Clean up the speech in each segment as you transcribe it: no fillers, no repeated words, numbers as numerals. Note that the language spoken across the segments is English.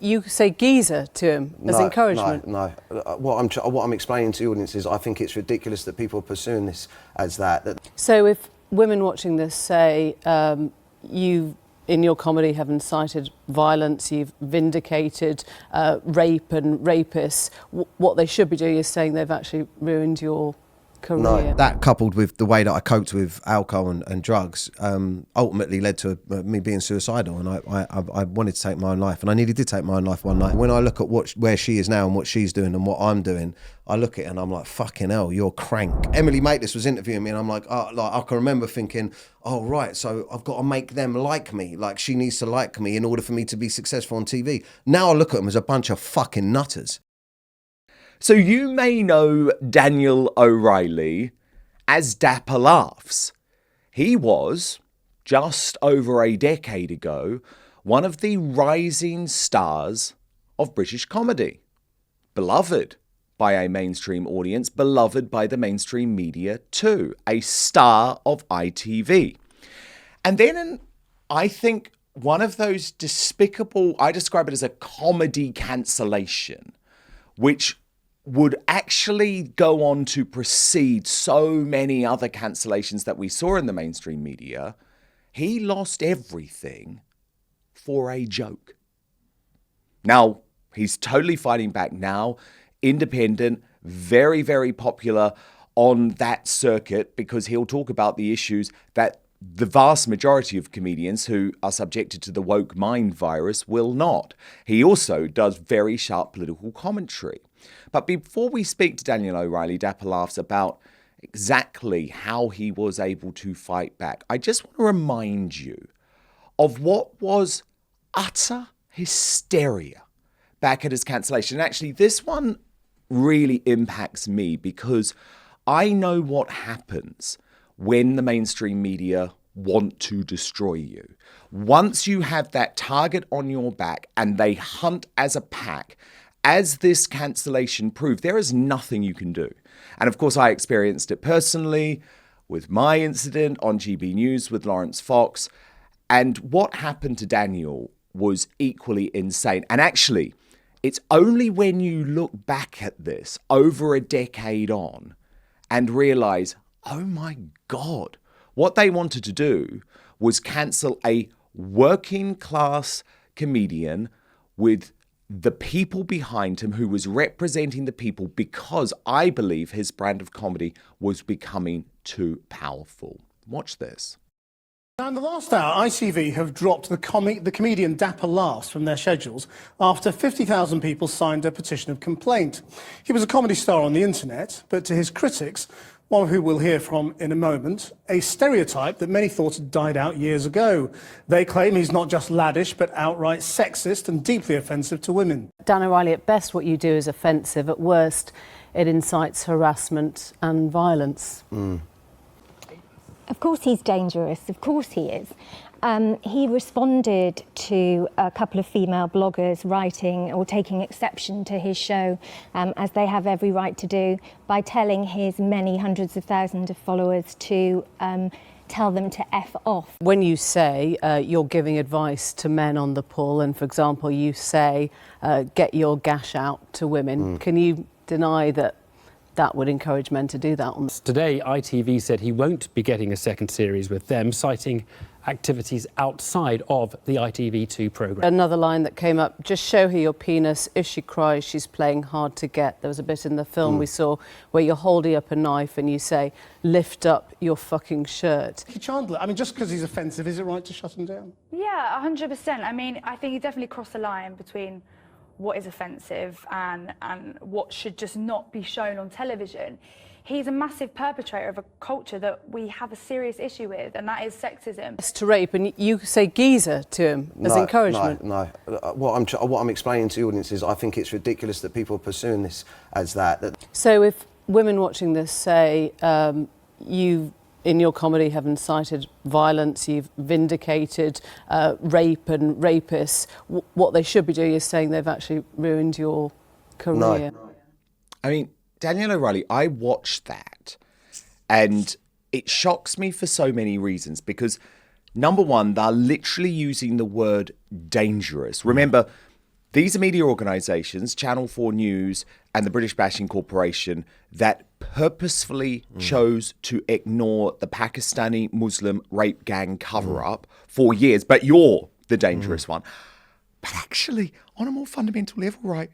you say geezer to him as encouragement? No. What I'm explaining to the audience is I think it's ridiculous that people are pursuing this as that. So if women watching this say you, in your comedy, have incited violence, you've vindicated rape and rapists, what they should be doing is saying they've actually ruined your career. No. That, coupled with the way that I coped with alcohol and drugs, ultimately led to me being suicidal, and I wanted to take my own life, and I nearly did take my own life one night. When I look at where she is now and what she's doing and what I'm doing, I look at it and I'm like, fucking hell, you're crank. Emily Maitlis was interviewing me, and I'm like, I can remember thinking, oh right, so I've got to make them like me, like she needs to like me in order for me to be successful on TV. Now I look at them as a bunch of fucking nutters. So you may know Daniel O'Reilly as Dapper Laughs. He was, just over a decade ago, one of the rising stars of British comedy. Beloved by a mainstream audience, beloved by the mainstream media too. A star of ITV. And then I think one of those despicable, I describe it as a comedy cancellation, which would actually go on to precede so many other cancellations that we saw in the mainstream media. He lost everything for a joke. Now, he's totally fighting back now, independent, very, very popular on that circuit, because he'll talk about the issues that the vast majority of comedians who are subjected to the woke mind virus will not. He also does very sharp political commentary. But before we speak to Daniel O'Reilly, Dapper Laughs, about exactly how he was able to fight back, I just want to remind you of what was utter hysteria back at his cancellation. And actually, this one really impacts me because I know what happens when the mainstream media want to destroy you. Once you have that target on your back and they hunt as a pack, as this cancellation proved, there is nothing you can do. And of course, I experienced it personally with my incident on GB News with Lawrence Fox. And what happened to Daniel was equally insane. And actually, it's only when you look back at this over a decade on and realize, oh my God, what they wanted to do was cancel a working class comedian with the people behind him who was representing the people, because I believe his brand of comedy was becoming too powerful. Watch this. Now, in the last hour, ITV have dropped the comedian Dapper Laughs from their schedules after 50,000 people signed a petition of complaint. He was a comedy star on the internet, but to his critics, one who we'll hear from in a moment, a stereotype that many thought had died out years ago. They claim he's not just laddish, but outright sexist and deeply offensive to women. Dan O'Reilly, at best what you do is offensive, at worst it incites harassment and violence. Of course he's dangerous, of course he is. He responded to a couple of female bloggers writing or taking exception to his show, as they have every right to do, by telling his many hundreds of thousands of followers to tell them to F off. When you say you're giving advice to men on the pull, and for example you say get your gash out to women, can you deny that that would encourage men to do that? Today, ITV said he won't be getting a second series with them, citing activities outside of the ITV2 programme. Another line that came up, just show her your penis. If she cries, she's playing hard to get. There was a bit in the film we saw where you're holding up a knife and you say, lift up your fucking shirt. Chandler, I mean, just because he's offensive, is it right to shut him down? Yeah, 100%. I mean, I think he definitely crossed the line between what is offensive and what should just not be shown on television. He's a massive perpetrator of a culture that we have a serious issue with, and that is sexism. It's to rape, and you say geezer to him as encouragement. No. What I'm explaining to the audience is I think it's ridiculous that people are pursuing this as that. So if women watching this say you, in your comedy, have incited violence, you've vindicated rape and rapists, what they should be doing is saying they've actually ruined your career. No. I mean, Daniel O'Reilly, I watched that and it shocks me for so many reasons because, number one, they're literally using the word dangerous. Remember, These are media organisations, Channel 4 News and the British Bashing Corporation, that purposefully chose to ignore the Pakistani Muslim rape gang cover-up for years. But you're the dangerous one. But actually, on a more fundamental level, right,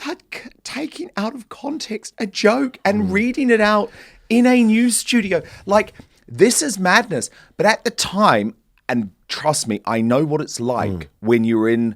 they're taking out of context a joke and reading it out in a news studio. Like, this is madness. But at the time, and trust me, I know what it's like when you're in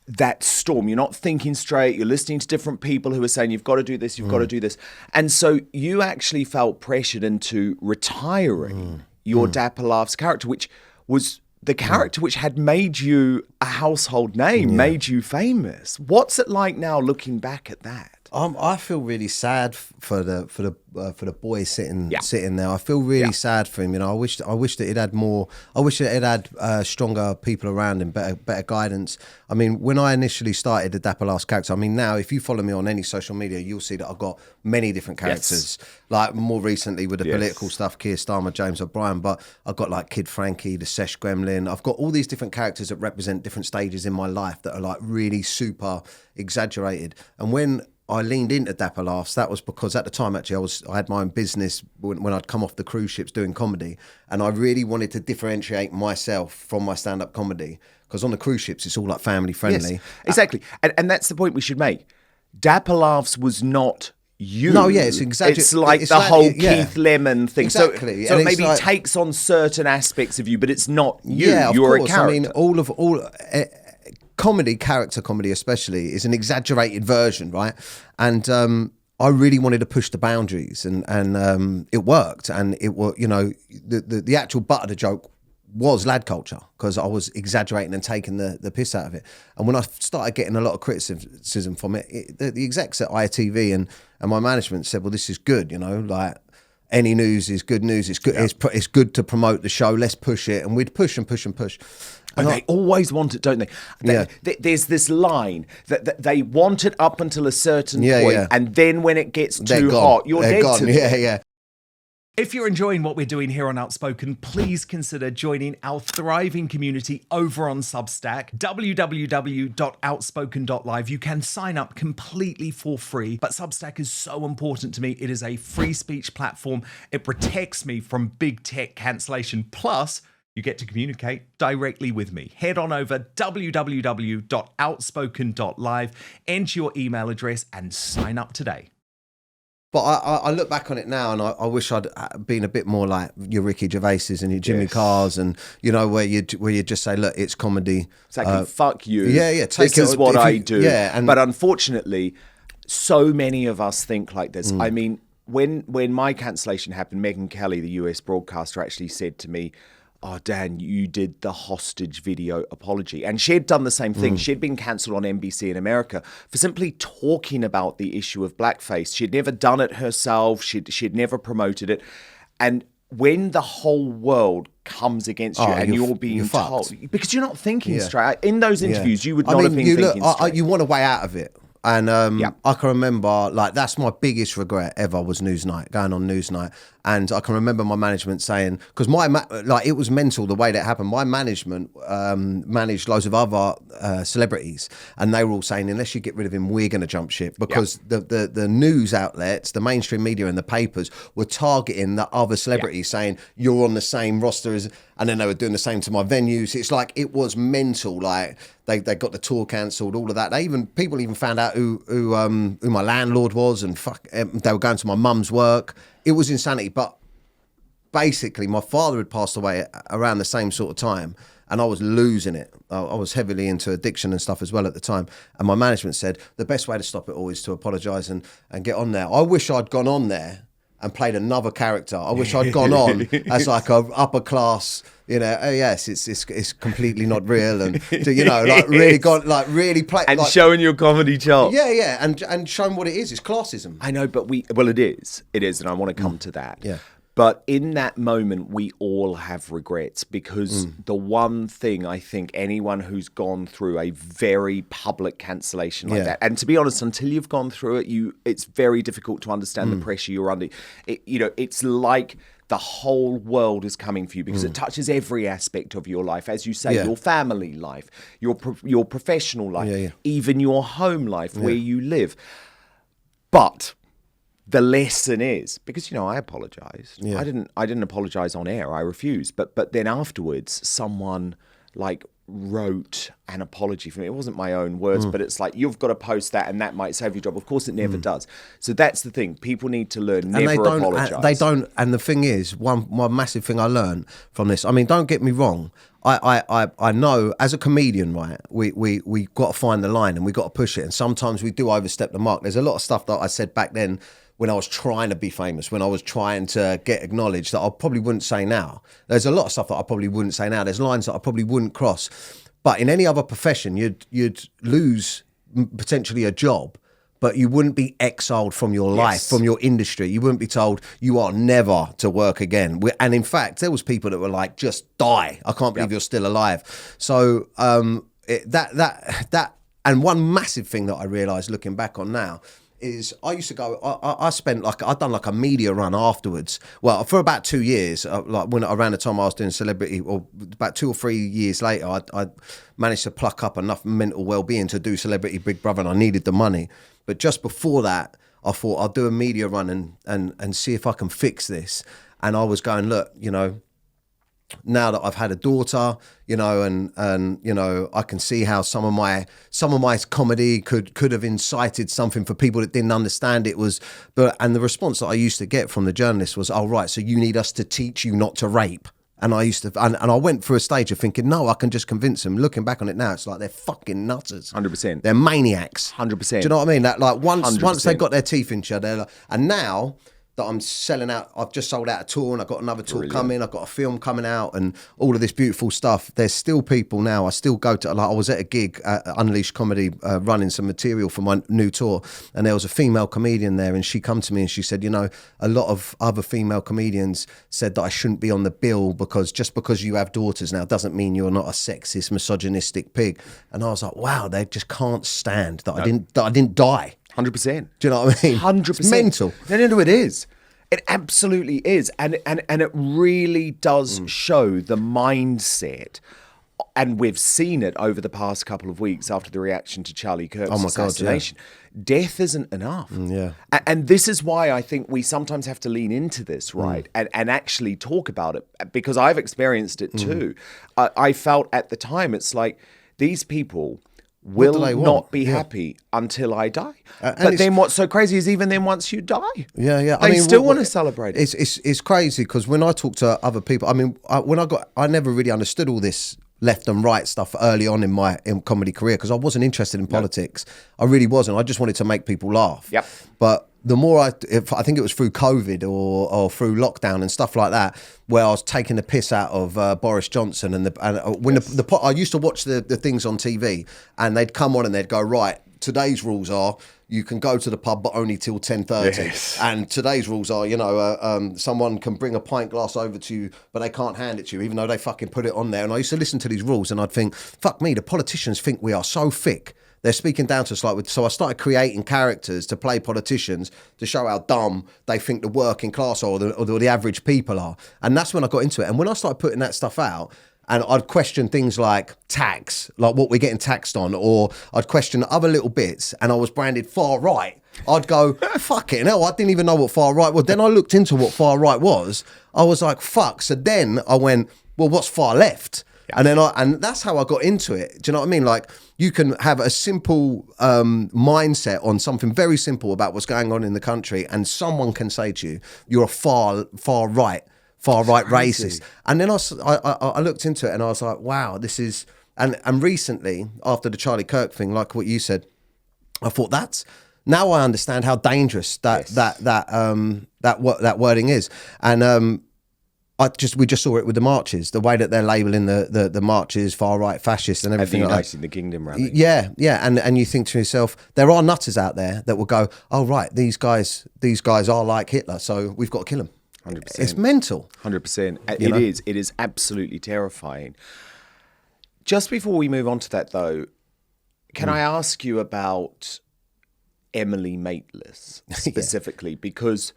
that storm. You're not thinking straight. You're listening to different people who are saying, you've got to do this, you've got to do this. And so you actually felt pressured into retiring your Dapper Laughs character, which was the character which had made you a household name, made you famous. What's it like now looking back at that? I feel really sad for the boy sitting there. I feel really sad for him. You know, I wish that it had more. I wish that it had stronger people around him, better guidance. I mean, when I initially started the Dapper Laughs character, I mean, now if you follow me on any social media, you'll see that I've got many different characters. Like more recently with the political stuff, Keir Starmer, James O'Brien, but I've got like Kid Frankie, the Sesh Gremlin. I've got all these different characters that represent different stages in my life that are like really super exaggerated. And when I leaned into Dapper Laughs, that was because at the time actually I had my own business when I'd come off the cruise ships doing comedy, and I really wanted to differentiate myself from my stand-up comedy, because on the cruise ships it's all like family friendly. Yes, exactly. And that's the point we should make. Dapper Laughs was not you. No, yeah, it's exactly. It's like the whole Keith Lemon thing. Exactly. So it maybe like, takes on certain aspects of you, but it's not you. Yeah, of You're course. a character. I mean, comedy, character comedy especially, is an exaggerated version, right? And I really wanted to push the boundaries, and it worked. And it was, you know, the actual butt of the joke was lad culture, because I was exaggerating and taking the piss out of it. And when I started getting a lot of criticism from it, the execs at ITV and my management said, well, this is good, you know, like any news is good news. It's good. It's good to promote the show. Let's push it. And we'd push and push and push. And they always want it, don't they? There's this line that they want it up until a certain point, and then when it gets too hot, you're dead to them. Yeah. If you're enjoying what we're doing here on Outspoken, please consider joining our thriving community over on Substack, www.outspoken.live. You can sign up completely for free, but Substack is so important to me. It is a free speech platform. It protects me from big tech cancellation. Plus, you get to communicate directly with me. Head on over www.outspoken.live, enter your email address and sign up today. But I look back on it now, and I wish I'd been a bit more like your Ricky Gervaises and your Jimmy Carrs, and you know, where you just say, look, it's comedy. Exactly. Fuck you. Yeah. This is what I do. Yeah. But unfortunately, so many of us think like this. I mean, when my cancellation happened, Megyn Kelly, the US broadcaster, actually said to me, oh, Dan, you did the hostage video apology. And she had done the same thing. She had been cancelled on NBC in America for simply talking about the issue of blackface. She'd never done it herself. She'd never promoted it. And when the whole world comes against you and you're being told, because you're not thinking straight. In those interviews, you would not have been thinking straight. You want a way out of it. And I can remember, like, that's my biggest regret ever was Newsnight, going on Newsnight. And I can remember my management saying, because it was mental the way that happened. My management managed loads of other celebrities, and they were all saying, unless you get rid of him, we're going to jump ship, because the news outlets, the mainstream media and the papers were targeting the other celebrities, saying you're on the same roster as, and then they were doing the same to my venues. It's like, it was mental. Like they got the tour cancelled, all of that. People even found out who my landlord was, and they were going to my mum's work. It was insanity. But basically, my father had passed away around the same sort of time, and I was losing it. I was heavily into addiction and stuff as well at the time. And my management said, the best way to stop it all is to apologise and get on there. I wish I'd gone on there and played another character. I wish I'd gone on as like a upper class, you know, oh yes, it's completely not real, and you know, like really gone, like really play and like, showing your comedy chart. Yeah, and showing what it is. It's classism. I know, but it is, and I want to come to that. Yeah. But in that moment, we all have regrets, because the one thing I think anyone who's gone through a very public cancellation like that, and to be honest, until you've gone through it, it's very difficult to understand the pressure you're under. It's like the whole world is coming for you, because it touches every aspect of your life. As you say, your family life, your professional life, even your home life where you live. But the lesson is, because I apologized. Yeah. I didn't apologize on air. I refused. But then afterwards, someone wrote an apology for me. It wasn't my own words, but it's like, you've got to post that and that might save your job. Of course, it never does. So that's the thing. People need to learn never apologize. They don't. And the thing is, one massive thing I learned from this. I mean, don't get me wrong. I know as a comedian, right? We got to find the line and we got to push it. And sometimes we do overstep the mark. There's a lot of stuff that I said back then when I was trying to be famous, when I was trying to get acknowledged, that I probably wouldn't say now. There's a lot of stuff that I probably wouldn't say now. There's lines that I probably wouldn't cross. But in any other profession, you'd lose potentially a job, but you wouldn't be exiled from your life, from your industry. You wouldn't be told you are never to work again. And in fact, there was people that were like, just die. I can't believe you're still alive. So that and one massive thing that I realised looking back on now is I used to go, I spent I'd done a media run afterwards. Well, for about 2 years, when around the time I was doing celebrity, or about 2 or 3 years later, I managed to pluck up enough mental well-being to do Celebrity Big Brother, and I needed the money. But just before that, I thought I'll do a media run and see if I can fix this. And I was going, look, now that I've had a daughter, and I can see how some of my comedy could have incited something for people that didn't understand it and the response that I used to get from the journalists was, oh right, so you need us to teach you not to rape. And I used to, and I went through a stage of thinking, no, I can just convince them. Looking back on it now, it's like they're fucking nutters. 100%. They're maniacs. 100%. Do you know what I mean? That once 100%. they got their teeth into you, they're like, and now that I'm selling out, I've just sold out a tour and I've got another tour coming, I've got a film coming out and all of this beautiful stuff. There's still people now, I still go to, I was at a gig at Unleashed Comedy running some material for my new tour, and there was a female comedian there, and she come to me and she said, a lot of other female comedians said that I shouldn't be on the bill because just because you have daughters now doesn't mean you're not a sexist, misogynistic pig. And I was like, wow, they just can't stand that I didn't die. 100%. Do you know what I mean? 100%. It's mental. No, it is. It absolutely is. And it really does show the mindset. And we've seen it over the past couple of weeks after the reaction to Charlie Kirk's assassination. Death isn't enough. And this is why I think we sometimes have to lean into this, right? And actually talk about it, because I've experienced it too. I felt at the time, it's like, these people will not be happy until I die. But then what's so crazy is even then once you die, they still want to celebrate it. It's crazy because when I talk to other people, I never really understood all this left and right stuff early on in my comedy career because I wasn't interested in politics. I really wasn't. I just wanted to make people laugh. Yep. But the more I think it was through COVID or through lockdown and stuff like that, where I was taking the piss out of Boris Johnson I used to watch the things on TV and they'd come on and they'd go, right, today's rules are you can go to the pub but only till 10:30. Yes. And today's rules are, someone can bring a pint glass over to you but they can't hand it to you even though they fucking put it on there. And I used to listen to these rules and I'd think, fuck me, the politicians think we are so thick. They're speaking down to us so I started creating characters to play politicians to show how dumb they think the working class or the average people are. And that's when I got into it. And when I started putting that stuff out, and I'd question things like tax, like what we're getting taxed on, or I'd question other little bits, and I was branded far right. I'd go, fuck it, no, I didn't even know what far right was. Then I looked into what far right was. I was like, fuck. So then I went, well, what's far left? And then and that's how I got into it. Do you know what I mean? Like you can have a simple mindset on something very simple about what's going on in the country, and someone can say to you, "You're a far right racist." And then I looked into it and I was like, "Wow, this is." And recently, after the Charlie Kirk thing, like what you said, I thought now I understand how dangerous that wording is, and. We just saw it with the marches, the way that they're labelling the marches far right, fascist, and everything. At the United Kingdom rally. Yeah, and you think to yourself, there are nutters out there that will go, oh right, these guys are like Hitler, so we've got to kill them. 100%. It's mental. 100%. You know? It is absolutely terrifying. Just before we move on to that, though, can I ask you about Emily Maitlis specifically? Because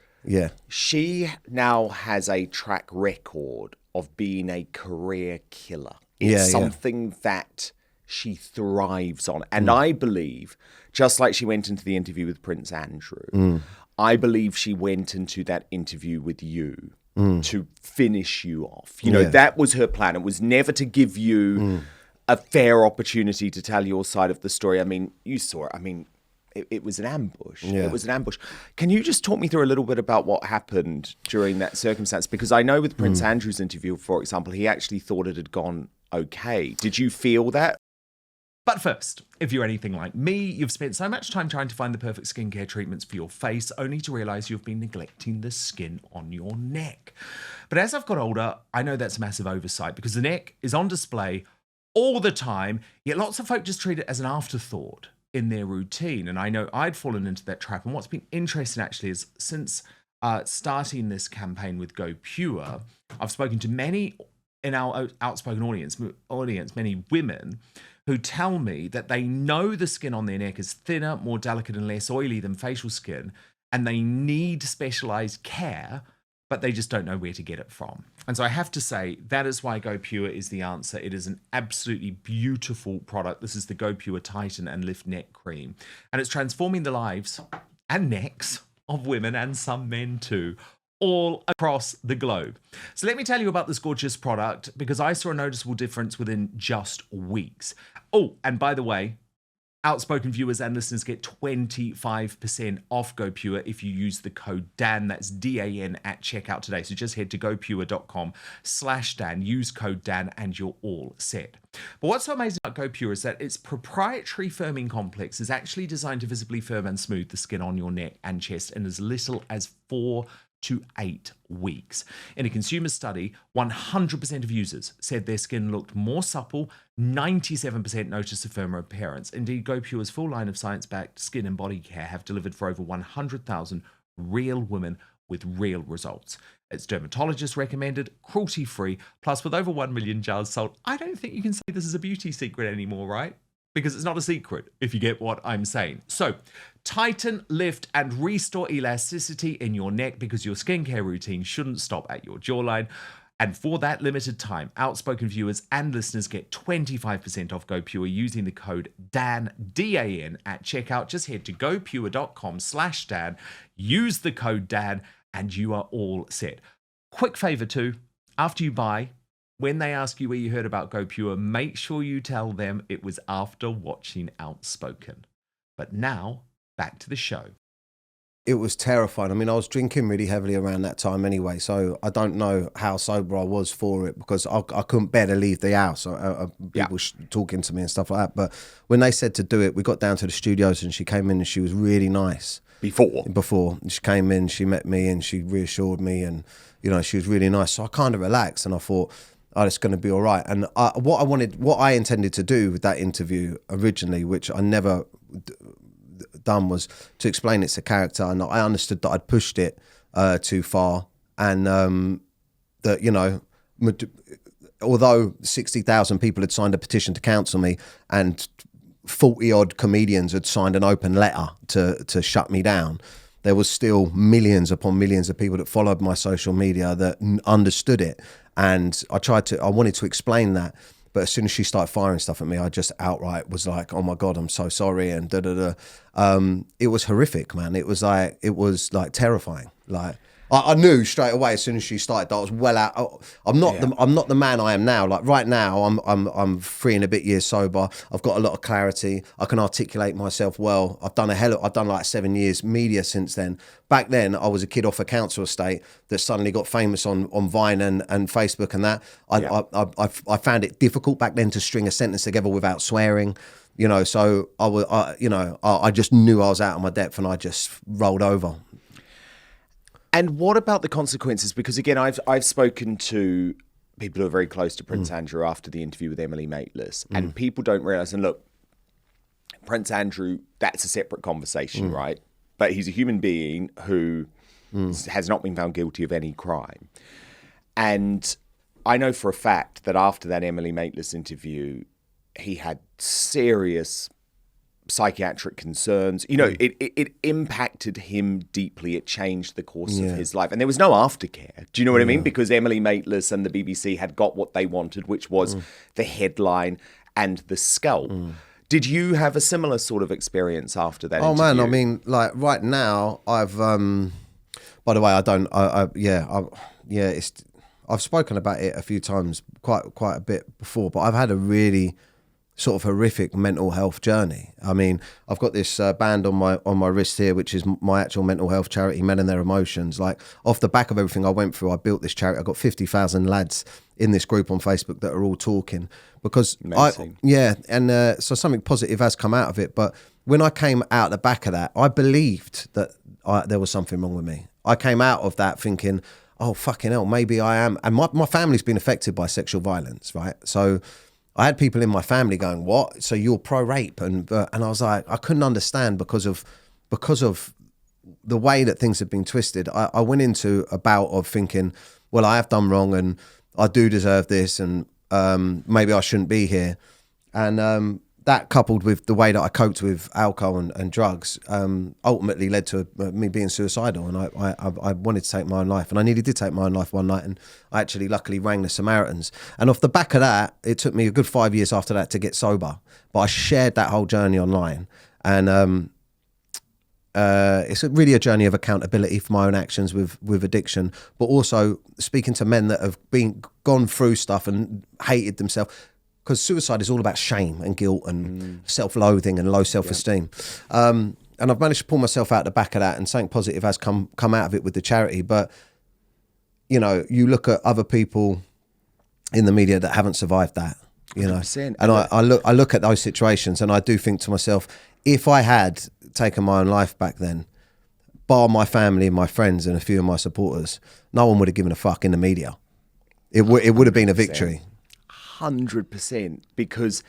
she now has a track record of being a career killer. It's something that she thrives on. And I believe, just like she went into the interview with Prince Andrew, I believe she went into that interview with you to finish you off. You know, that was her plan. It was never to give you a fair opportunity to tell your side of the story. I mean, you saw it. I mean, it was an ambush. It was an ambush. Can you just talk me through a little bit about what happened during that circumstance? Because I know with Prince Andrew's interview, for example, he actually thought it had gone okay. Did you feel that? But first, if you're anything like me, you've spent so much time trying to find the perfect skincare treatments for your face, only to realise you've been neglecting the skin on your neck. But as I've got older, I know that's a massive oversight because the neck is on display all the time, yet lots of folk just treat it as an afterthought in their routine. And I know I'd fallen into that trap. And what's been interesting actually is since starting this campaign with Go Pure, I've spoken to many in our Outspoken audience, many women who tell me that they know the skin on their neck is thinner, more delicate and less oily than facial skin, and they need specialized care, but they just don't know where to get it from. And so I have to say, that is why Go Pure is the answer. It is an absolutely beautiful product. This is the Go Pure Tighten and Lift Neck Cream. And it's transforming the lives and necks of women and some men too, all across the globe. So let me tell you about this gorgeous product because I saw a noticeable difference within just weeks. Oh, and by the way, Outspoken viewers and listeners get 25% off Go Pure if you use the code DAN, that's D-A-N, at checkout today. So just head to gopure.com/Dan, use code DAN, and you're all set. But what's so amazing about Go Pure is that its proprietary firming complex is actually designed to visibly firm and smooth the skin on your neck and chest in as little as 4 to 8 weeks. In a consumer study, 100% of users said their skin looked more supple, 97% noticed a firmer appearance. Indeed, Go Pure's full line of science-backed skin and body care have delivered for over 100,000 real women with real results. It's dermatologist recommended, cruelty-free, plus with over 1 million jars sold. I don't think you can say this is a beauty secret anymore, right? Because it's not a secret, if you get what I'm saying. So, tighten, lift, and restore elasticity in your neck because your skincare routine shouldn't stop at your jawline. And for that limited time, Outspoken viewers and listeners get 25% off Go Pure using the code DAN, D-A-N, at checkout. Just head to gopure.com/Dan, use the code DAN, and you are all set. Quick favor too, after you buy, when they ask you where you heard about Go Pure, make sure you tell them it was after watching Outspoken. But now, back to the show. It was terrifying. I mean, I was drinking really heavily around that time anyway, so I don't know how sober I was for it because I couldn't bear to leave the house. People talking to me and stuff like that. But when they said to do it, we got down to the studios and she came in and she was really nice. Before. She came in, she met me and she reassured me and, you know, she was really nice. So I kind of relaxed and I thought, oh, it's going to be all right. And what I intended to do with that interview originally, which I never done, was to explain it's a character. And I understood that I'd pushed it too far. And that, you know, although 60,000 people had signed a petition to cancel me and 40 odd comedians had signed an open letter to shut me down, there was still millions upon millions of people that followed my social media that understood it. And I wanted to explain that, but as soon as she started firing stuff at me, I just outright was like, "Oh my God, I'm so sorry," and it was horrific, man. It was like terrifying. Like I knew straight away as soon as she started that I was well out. I'm not the man I am now. Like right now, I'm 3 and a bit years sober. I've got a lot of clarity. I can articulate myself well. I've done like 7 years media since then. Back then, I was a kid off a council estate that suddenly got famous on Vine and Facebook and that. I found it difficult back then to string a sentence together without swearing. You know, so I just knew I was out of my depth and I just rolled over. And what about the consequences? Because again, I've spoken to people who are very close to Prince Andrew after the interview with Emily Maitlis, and people don't realise, and look, Prince Andrew, that's a separate conversation, right? But he's a human being who has not been found guilty of any crime. And I know for a fact that after that Emily Maitlis interview, he had serious psychiatric concerns. You know, it impacted him deeply. It changed the course of his life. And there was no aftercare. Do you know what I mean? Because Emily Maitlis and the BBC had got what they wanted, which was the headline and the scalp. Did you have a similar sort of experience after that interview? Man, I mean, like right now, I've, by the way, I've spoken about it a few times, quite a bit before, but I've had a really sort of horrific mental health journey. I mean, I've got this band on my wrist here, which is my actual mental health charity, Men and Their Emotions. Like off the back of everything I went through, I built this charity. I've got 50,000 lads in this group on Facebook that are all talking because so something positive has come out of it. But when I came out the back of that, I believed that there was something wrong with me. I came out of that thinking, oh, fucking hell, maybe I am. And my family's been affected by sexual violence, right? So I had people in my family going, what? So you're pro-rape? And I was like, I couldn't understand because of the way that things have been twisted. I went into a bout of thinking, well, I have done wrong and I do deserve this and maybe I shouldn't be here. And that coupled with the way that I coped with alcohol and drugs ultimately led to me being suicidal. And I wanted to take my own life. And I nearly did take my own life one night. And I actually luckily rang the Samaritans. And off the back of that, it took me a good 5 years after that to get sober. But I shared that whole journey online. And it's really a journey of accountability for my own actions with addiction, but also speaking to men that have gone through stuff and hated themselves. Because suicide is all about shame and guilt and self-loathing and low self-esteem. And I've managed to pull myself out the back of that, and something positive has come out of it with the charity. But, you know, you look at other people in the media that haven't survived that, you know. 100%. And I look at those situations and I do think to myself, if I had taken my own life back then, bar my family and my friends and a few of my supporters, no one would have given a fuck in the media. It would have been a victory. 100%, because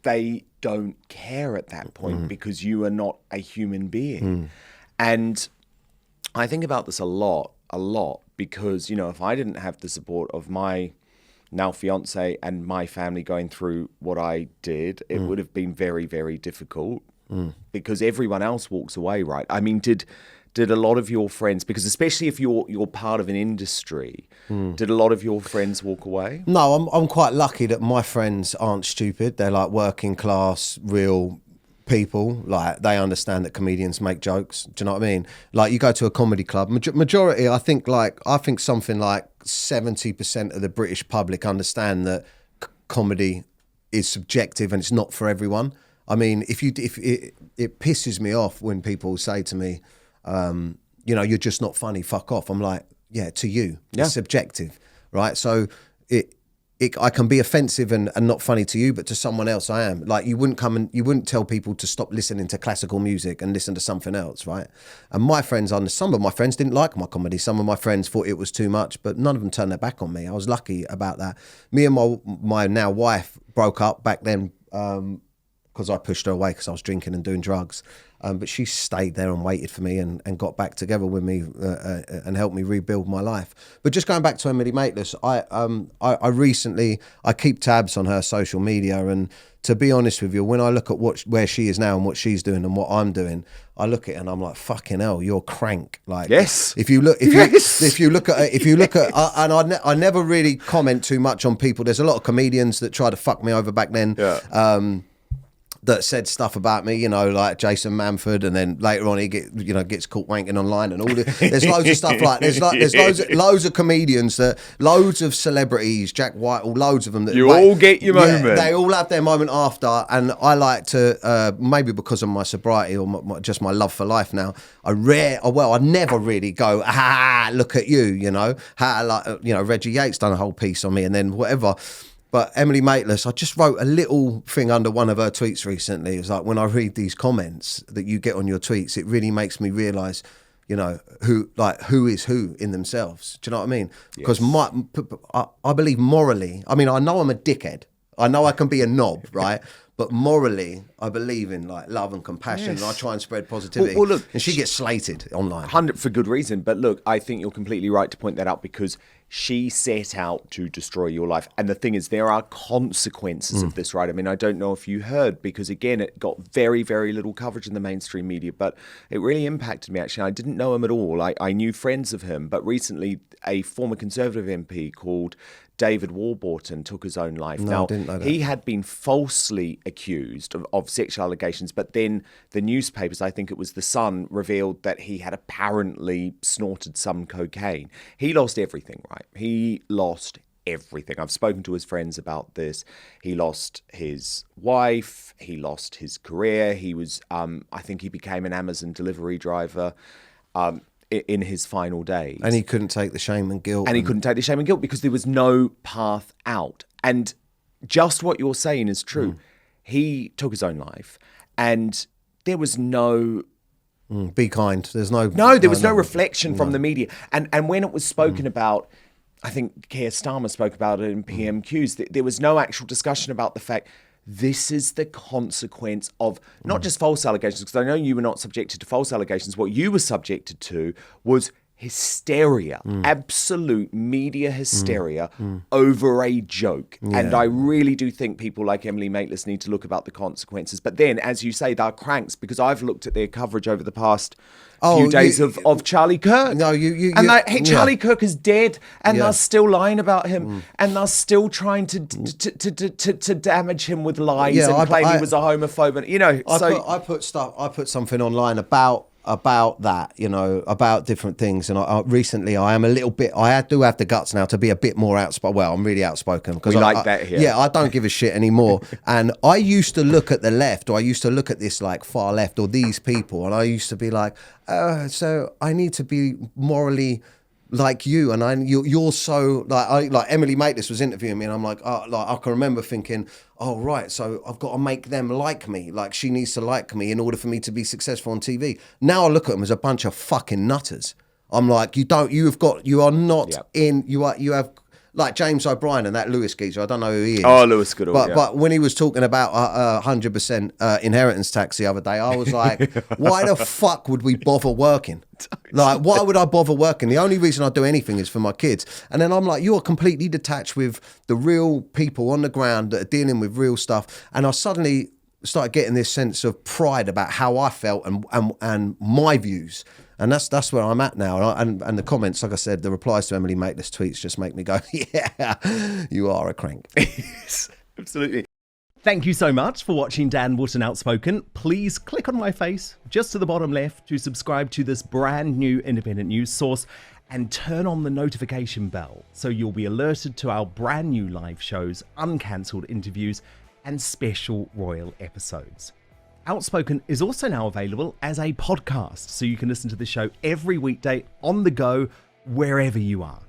they don't care at that point because you are not a human being. And I think about this a lot because, you know, if I didn't have the support of my now fiance and my family going through what I did, it would have been very, very difficult because everyone else walks away, right? I mean, did a lot of your friends, because especially if you're part of an industry, did a lot of your friends walk away? No, I'm quite lucky that my friends aren't stupid. They're like working class, real people. Like they understand that comedians make jokes. Do you know what I mean? Like you go to a comedy club, majority, I think something like 70% of the British public understand that comedy is subjective and it's not for everyone. I mean, if it pisses me off when people say to me, you know, you're just not funny, fuck off. I'm like, yeah, to you, it's subjective, right? So I can be offensive and not funny to you, but to someone else I am. Like you wouldn't tell people to stop listening to classical music and listen to something else, right? And some of my friends didn't like my comedy. Some of my friends thought it was too much, but none of them turned their back on me. I was lucky about that. Me and my now wife broke up back then because I pushed her away because I was drinking and doing drugs. But she stayed there and waited for me and got back together with me and helped me rebuild my life. But just going back to Emily Maitlis, I keep tabs on her social media, and to be honest with you, when I look at where she is now and what she's doing and what I'm doing, I look at it and I'm like, fucking hell, you're crank. Like, yes. If you look at, and I never really comment too much on people. There's a lot of comedians that tried to fuck me over back then. Yeah. That said stuff about me, you know, like Jason Manford, and then later on he gets caught wanking online and all this. There's loads of stuff like there's loads of comedians loads of celebrities, Jack White, loads of them that all get your moment. They all have their moment after, and I like to maybe because of my sobriety or just my love for life now. I never really go look at you, you know, Reggie Yates done a whole piece on me, and then whatever. But Emily Maitlis, I just wrote a little thing under one of her tweets recently. It was like, when I read these comments that you get on your tweets, it really makes me realise, you know, who is who in themselves. Do you know what I mean? Because I believe morally, I mean, I know I'm a dickhead. I know I can be a knob, right? but morally, I believe in like love and compassion, and I try and spread positivity. Well, look, and she gets slated online. 100 for good reason. But look, I think you're completely right to point that out, because she set out to destroy your life. And the thing is, there are consequences of this, right? I mean, I don't know if you heard, because again, it got very, very little coverage in the mainstream media, but it really impacted me, actually. I didn't know him at all. I knew friends of him, but recently a former Conservative MP called David Warburton took his own life. No, now, I didn't know that. he had been falsely accused of sexual allegations, but then the newspapers, I think it was The Sun, revealed that he had apparently snorted some cocaine. He lost everything, right? He lost everything. I've spoken to his friends about this. He lost his wife. He lost his career. He was, I think he became an Amazon delivery driver. In his final days. And he couldn't take the shame and guilt. And he couldn't take the shame and guilt because there was no path out. And just what you're saying is true. He took his own life, and there was no... Be kind. There's no... there was no reflection from the media. And when it was spoken about, I think Keir Starmer spoke about it in PMQs, there was no actual discussion about the fact this is the consequence of not just false allegations, because I know you were not subjected to false allegations. What you were subjected to was hysteria, absolute media hysteria over a joke. And I really do think people like Emily Maitlis need to look about the consequences. But then, as you say, they're cranks, because I've looked at their coverage over the past few days of Charlie Kirk. No, Charlie Kirk is dead, and they're still lying about him, and they're still trying to damage him with lies and claim he was a homophobe. And, I put something online about that, about different things. And I recently, I am a little bit, I do have the guts now to be a bit more outspoken. Well, I'm really outspoken. We like that here. Yeah, I don't give a shit anymore. And I used to look at the left, or I used to look at this like far left, or these people, and I used to be like, so I need to be morally like you, and you're so like Emily Maitlis was interviewing me, and I'm like, I can remember thinking, oh right, so I've got to make them like me, like she needs to like me in order for me to be successful on TV. Now I look at them as a bunch of fucking nutters. I'm like, you are not in, you have like James O'Brien and that Lewis geezer. I don't know who he is. Oh, Lewis Goodall. But when he was talking about 100% inheritance tax the other day, I was like, why the fuck would we bother working? Like, why would I bother working? The only reason I do anything is for my kids. And then I'm like, you are completely detached with the real people on the ground that are dealing with real stuff. And I suddenly started getting this sense of pride about how I felt and my views. And that's where I'm at now. And the comments, like I said, the replies to Emily Maitlis tweets just make me go, yeah, you are a crank. Yes, absolutely. Thank you so much for watching Dan Wootton Outspoken. Please click on my face just to the bottom left to subscribe to this brand new independent news source, and turn on the notification bell so you'll be alerted to our brand new live shows, uncancelled interviews, and special royal episodes. Outspoken is also now available as a podcast, so you can listen to the show every weekday on the go, wherever you are.